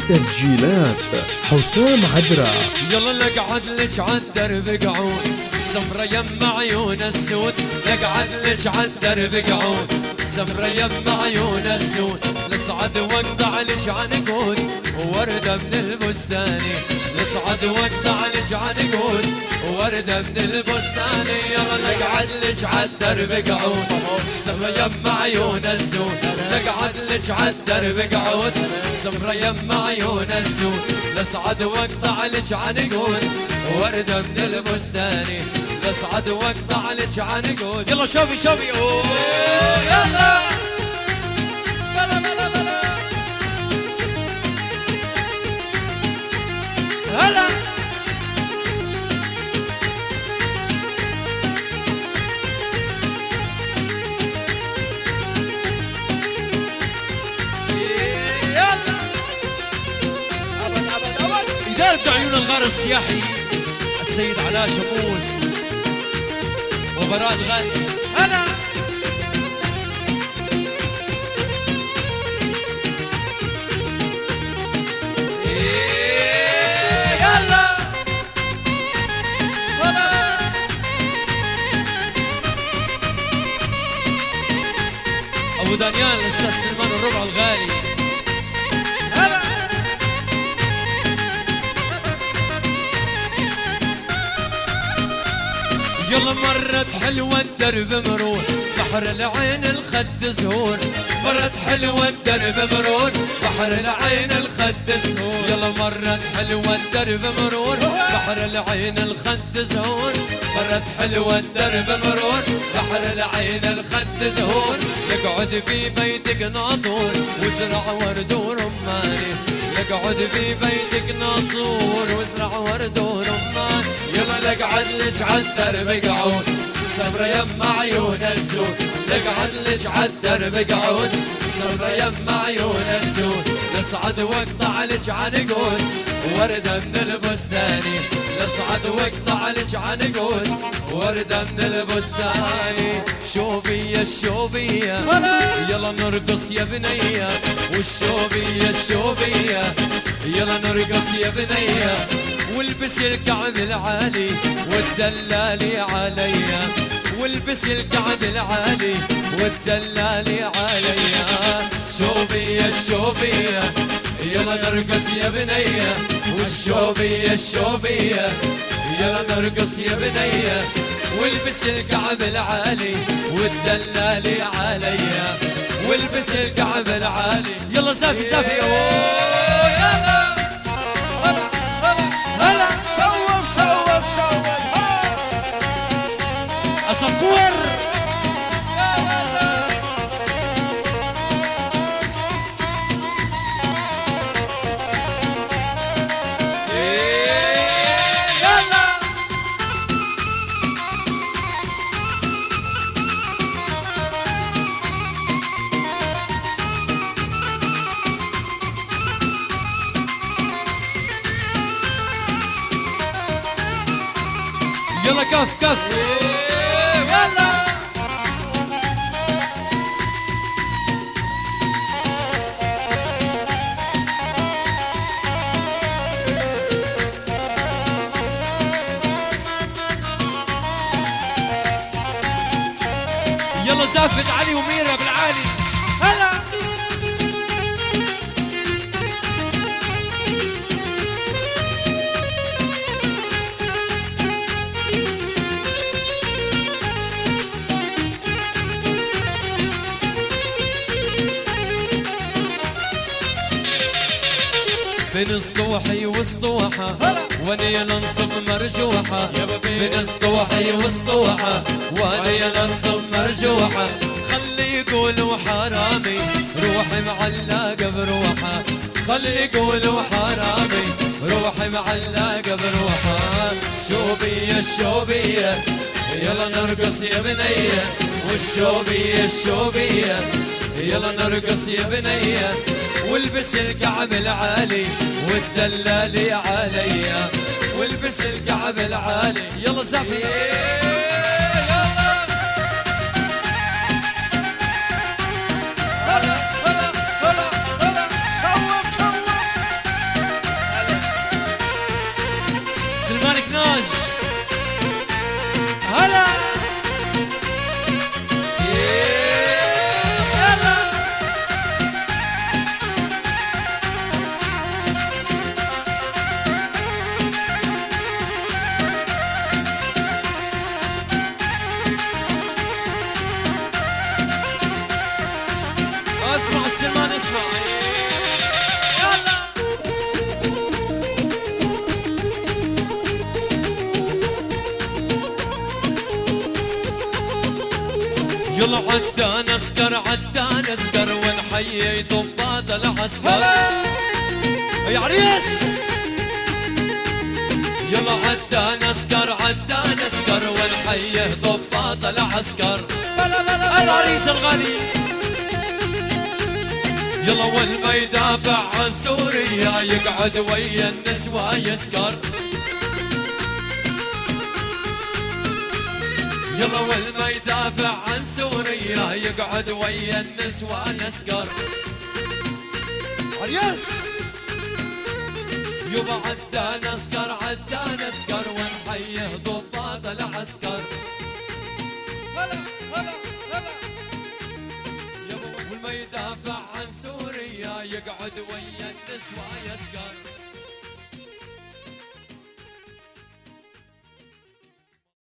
تسجيلات حسام عدرا. يلا نقعد لك عالدرب قعود سمرة يم عيون السود، نقعد لك عالدرب قعود سمرة يم عيون السود، نصعد ونقطع لك عنقود ووردة من البستان، نصعد ونقطع لك عنقود ووردة من البستان. يلا نقعد لك عالدرب قعود سمرة يم عيون السود، نقعد لك عالدرب قعود سمرة يم عيون السود، نصعد واقطع لك عنقود وردة من البستان، نصعد واقطع لك عنقود. يلا شوفي شوفي يلا بلا بلا بلا هلا إدارة عيون الغار السياحي السيد علاء شموس وبراد غالي. هلا يلا هلا أبو دانيال الأستاذ سلمان الربع الغالي. هلا يلا مرت حلوة الدرب مرور بحر العين الخد زهور، مرت حلوة الدرب مرور بحر العين الخد زهور. يلا مرت حلوة الدرب مرور بحر العين الخد زهور، مرت حلوة الدرب مرور بحر العين الخد زهور. نقعد في بيتك ناطور وزرع ورد ورماني، نقعد في بيتك ناطور وزرع ورد ورمان. يلا نقعد لك عالدرب قعود سمرة يم عيون السود، نقعد لك عالدرب قعود سمرة يم عيون السود، نصعد واقطع لك عنقود وردة من البستان، نصعد واقطع لك عنقود وردة من البستان. شوبية الشوبية يلا نرقص يا بنية، والشوبية الشوبية يلا نرقص يا بنية، والبس الكعب العالي والدلالي عليا، والبس الكعب العالي والدلالي عليا. شوبية الشوبية يلا نرقص يا بنية، والشوبية الشوبية يلا نرقص يا بنية، والبس الكعب العالي والدلالي عليا، والبس الكعب العالي. يلا سافي سافي يلا هلا شوف شوف شوف أصفور يلا كف كف يلا يلا زافت علي وميرا بالعالي. هلا بين سطوحي وسطوحة وانا ننصب مرجوحة، بين سطوحي وسطوحة وانا ننصب مرجوحة. خلي يقولوا حرامي روحي معلقة بروحة، خلي يقولوا حرامي روحي معلقة بروحة. شوبية الشوبية يلا نرقص يا بنية، والشوبية الشوبية يلا نرقص يا بنية، والبس الكعب العالي والدلالي عليا، والبس الكعب العالي. يلا زافي يلا عدان اسكر عدان اسكر ونحيي ضباط العسكر يا عريس يلا عدان اسكر عدان اسكر ونحيي ضباط العسكر العريس الغالي يلا والما يدافع عن سوريا يقعد ويا النسوة يسكر يلا والما يدافع عن سوريا يقعد ويا النسوة يسكر عريس يبا عدان اسكر عدان اسكر ونحيه ضباط العسكر هلا هلا هلا يبا والما يدافع عن سوريا يقعد ويا النسوة يسكر